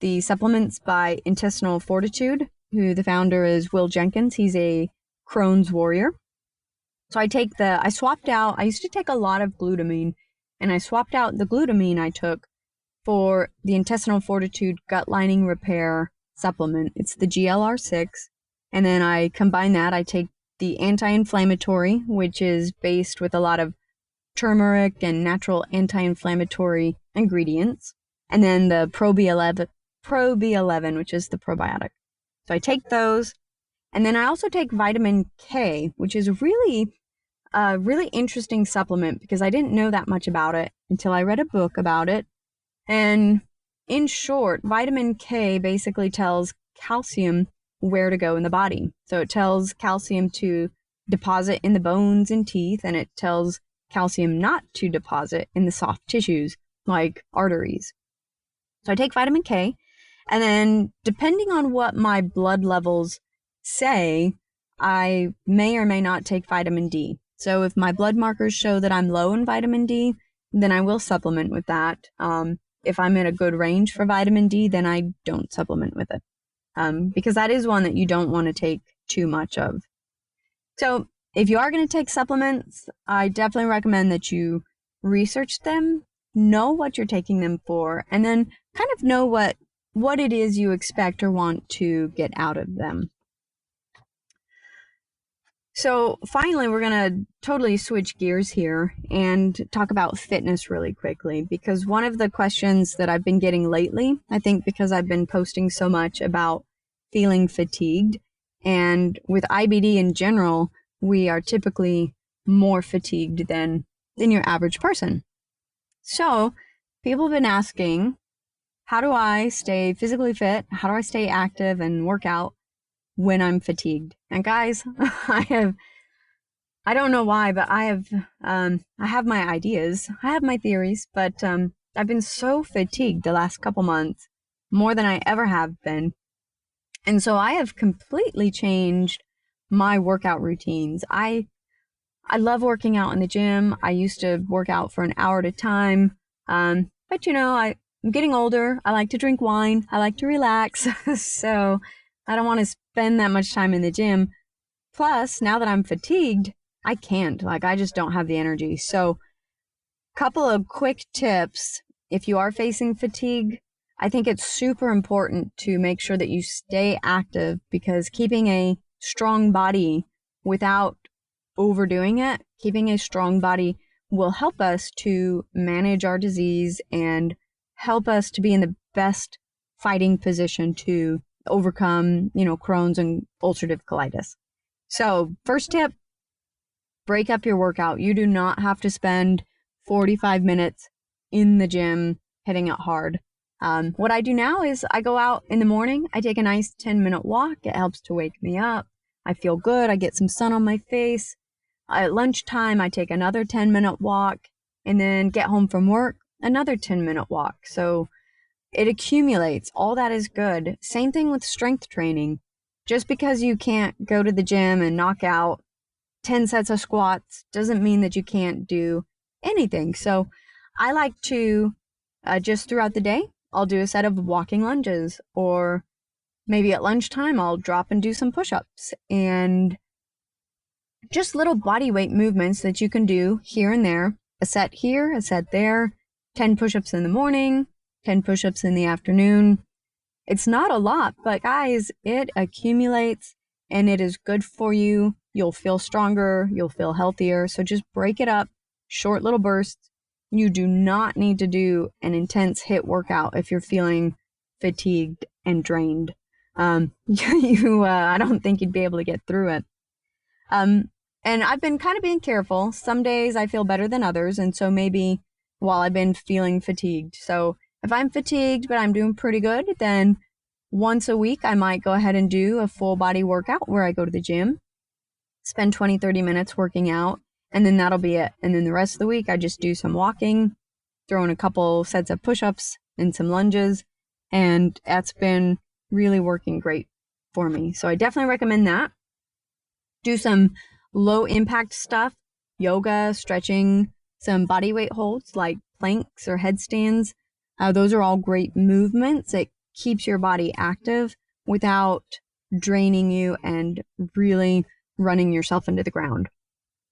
A: the supplements by Intestinal Fortitude, who the founder is Will Jenkins. He's a Crohn's warrior. So I swapped out, I used to take a lot of glutamine, and I swapped out the glutamine I took for the Intestinal Fortitude Gut Lining Repair supplement. It's the GLR6. And then I combine that. I take the anti-inflammatory, which is based with a lot of turmeric and natural anti-inflammatory ingredients. And then the Pro B11, which is the probiotic. So I take those. And then I also take vitamin K, which is really a really interesting supplement because I didn't know that much about it until I read a book about it. And in short, vitamin K basically tells calcium where to go in the body. So it tells calcium to deposit in the bones and teeth, and it tells calcium not to deposit in the soft tissues like arteries. So I take vitamin K, and then depending on what my blood levels say, I may or may not take vitamin D. So if my blood markers show that I'm low in vitamin D, then I will supplement with that. If I'm in a good range for vitamin D, then I don't supplement with it. Because that is one that you don't want to take too much of. So if you are going to take supplements, I definitely recommend that you research them, know what you're taking them for, and then kind of know what it is you expect or want to get out of them. So finally, we're going to totally switch gears here and talk about fitness really quickly, because one of the questions that I've been getting lately, I think because I've been posting so much about feeling fatigued, and with IBD in general, we are typically more fatigued than your average person. So people have been asking, how do I stay physically fit? How do I stay active and work out when I'm fatigued? And guys, I don't know why, but I have my ideas. I have my theories, but I've been so fatigued the last couple months, more than I ever have been. And so I have completely changed my workout routines. I love working out in the gym. I used to work out for an hour at a time. But I'm getting older. I like to drink wine. I like to relax. So I don't want to spend that much time in the gym. Plus, now that I'm fatigued, I can't. I just don't have the energy. So couple of quick tips. If you are facing fatigue, I think it's super important to make sure that you stay active, because keeping a strong body without overdoing it, keeping a strong body will help us to manage our disease and help us to be in the best fighting position to overcome, Crohn's and ulcerative colitis. So first tip, break up your workout. You do not have to spend 45 minutes in the gym hitting it hard. What I do now is I go out in the morning, I take a nice 10-minute walk. It helps to wake me up. I feel good. I get some sun on my face. At lunchtime, I take another 10-minute walk, and then get home from work, another 10-minute walk. So it accumulates. All that is good. Same thing with strength training. Just because you can't go to the gym and knock out 10 sets of squats doesn't mean that you can't do anything. So I like to, just throughout the day, I'll do a set of walking lunges, or maybe at lunchtime, I'll drop and do some push-ups, and just little body weight movements that you can do here and there. A set here, a set there, 10 push-ups in the morning, 10 push-ups in the afternoon. It's not a lot, but guys, it accumulates and it is good for you. You'll feel stronger, you'll feel healthier. So just break it up, short little bursts. You do not need to do an intense HIIT workout if you're feeling fatigued and drained. I don't think you'd be able to get through it. And I've been kind of being careful. Some days I feel better than others, and so maybe while I've been feeling fatigued. So if I'm fatigued but I'm doing pretty good, then once a week I might go ahead and do a full body workout where I go to the gym, spend 20-30 minutes working out, and then that'll be it. And then the rest of the week I just do some walking, throwing a couple sets of push-ups and some lunges, and that's been really working great for me. So I definitely recommend that. Do some low impact stuff, yoga, stretching, some body weight holds like planks or headstands. Those are all great movements. It keeps your body active without draining you and really running yourself into the ground.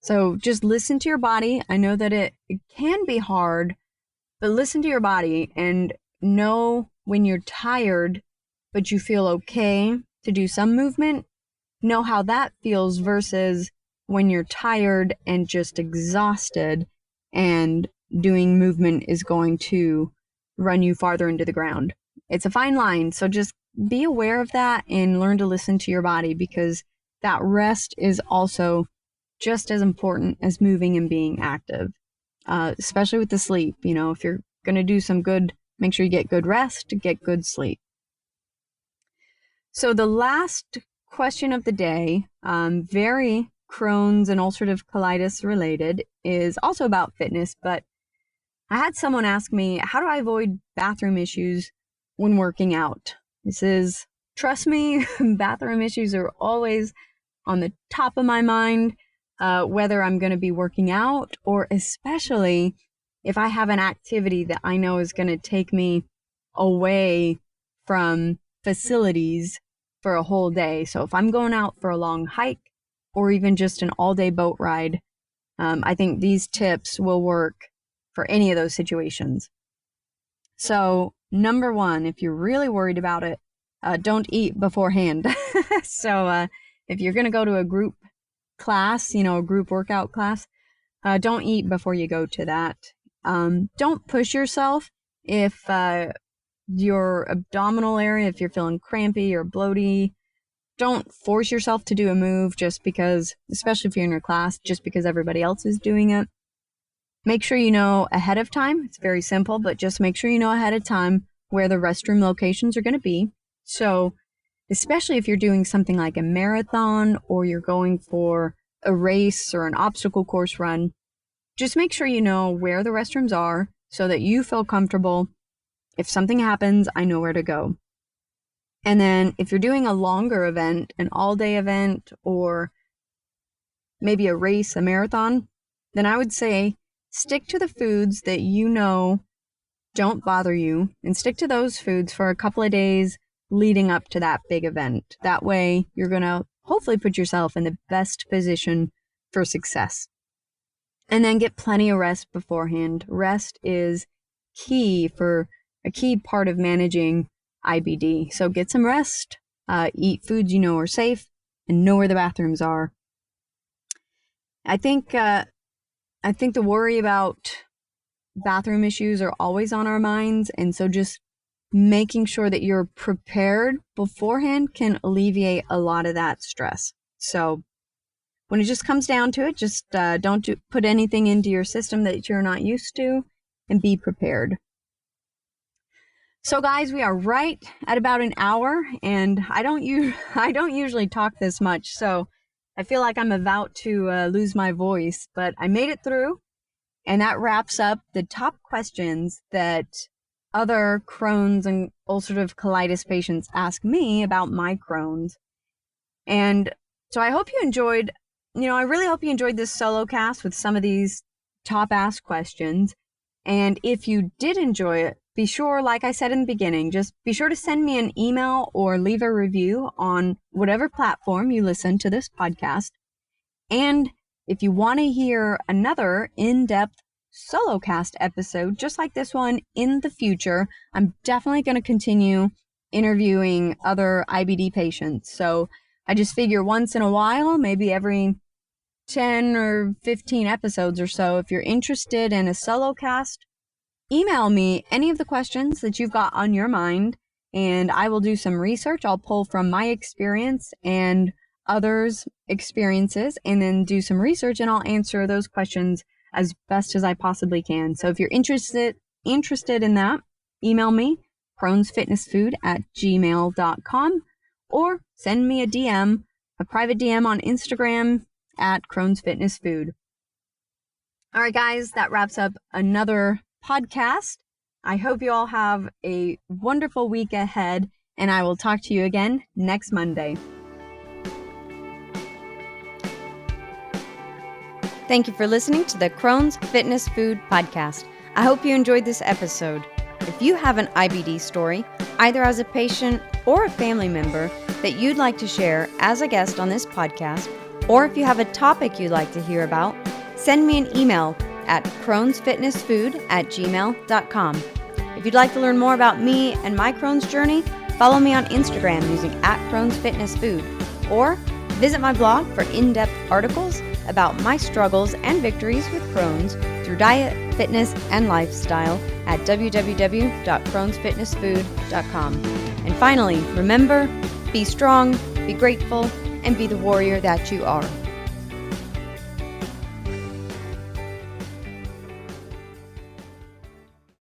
A: So just listen to your body. I know that it can be hard, but listen to your body and know when you're tired, but you feel okay to do some movement. Know how that feels versus when you're tired and just exhausted and doing movement is going to run you farther into the ground. It's a fine line. So just be aware of that and learn to listen to your body, because that rest is also just as important as moving and being active, especially with the sleep. You know, if you're going to do some good, make sure you get good rest, get good sleep. So the last question of the day, very Crohn's and ulcerative colitis related, is also about fitness, but I had someone ask me, how do I avoid bathroom issues when working out? This is, trust me, bathroom issues are always on the top of my mind, whether I'm going to be working out or especially if I have an activity that I know is going to take me away from facilities for a whole day. So if I'm going out for a long hike or even just an all-day boat ride, I think these tips will work for any of those situations. So number one, if you're really worried about it, don't eat beforehand. So if you're going to go to a group class, you know, a group workout class, don't eat before you go to that. Don't push yourself if your abdominal area, if you're feeling crampy or bloaty. Don't force yourself to do a move just because, especially if you're in your class, just because everybody else is doing it. Make sure you know ahead of time. It's very simple, but just make sure you know ahead of time where the restroom locations are going to be. So especially if you're doing something like a marathon or you're going for a race or an obstacle course run, just make sure you know where the restrooms are so that you feel comfortable. If something happens, I know where to go. And then if you're doing a longer event, an all-day event, or maybe a race, a marathon, then I would say stick to the foods that you know don't bother you and stick to those foods for a couple of days leading up to that big event. That way, you're going to hopefully put yourself in the best position for success. And then get plenty of rest beforehand. Rest is key for a key part of managing IBD. So get some rest, eat foods you know are safe, and know where the bathrooms are. I think the worry about bathroom issues are always on our minds, and so just making sure that you're prepared beforehand can alleviate a lot of that stress. So when it just comes down to it, just don't put anything into your system that you're not used to, and be prepared. So guys, we are right at about an hour, and I don't usually talk this much, so I feel like I'm about to lose my voice, but I made it through, and that wraps up the top questions that other Crohn's and ulcerative colitis patients ask me about my Crohn's. And so I hope you enjoyed, I really hope you enjoyed this solo cast with some of these top asked questions. And if you did enjoy it, be sure, like I said in the beginning, just be sure to send me an email or leave a review on whatever platform you listen to this podcast. And if you want to hear another in-depth solo cast episode, just like this one in the future, I'm definitely going to continue interviewing other IBD patients. So I just figure once in a while, maybe every 10 or 15 episodes or so, if you're interested in a solo cast, email me any of the questions that you've got on your mind, and I will do some research. I'll pull from my experience and others' experiences, and then do some research, and I'll answer those questions as best as I possibly can. So if you're interested in that, email me, crohnsfitnessfood@gmail.com, or send me a DM, a private DM on Instagram @crohnsfitnessfood. All right, guys, that wraps up another podcast. I hope you all have a wonderful week ahead, and I will talk to you again next Monday. Thank you for listening to the Crohn's Fitness Food Podcast. I hope you enjoyed this episode. If you have an IBD story, either as a patient or a family member that you'd like to share as a guest on this podcast, or if you have a topic you'd like to hear about, send me an email at crohnsfitnessfood@gmail.com. If you'd like to learn more about me and my Crohn's journey, follow me on Instagram using @crohnsfitnessfood, or visit my blog for in-depth articles about my struggles and victories with Crohn's through diet, fitness, and lifestyle at www.crohnsfitnessfood.com. And finally, remember, be strong, be grateful, and be the warrior that you are.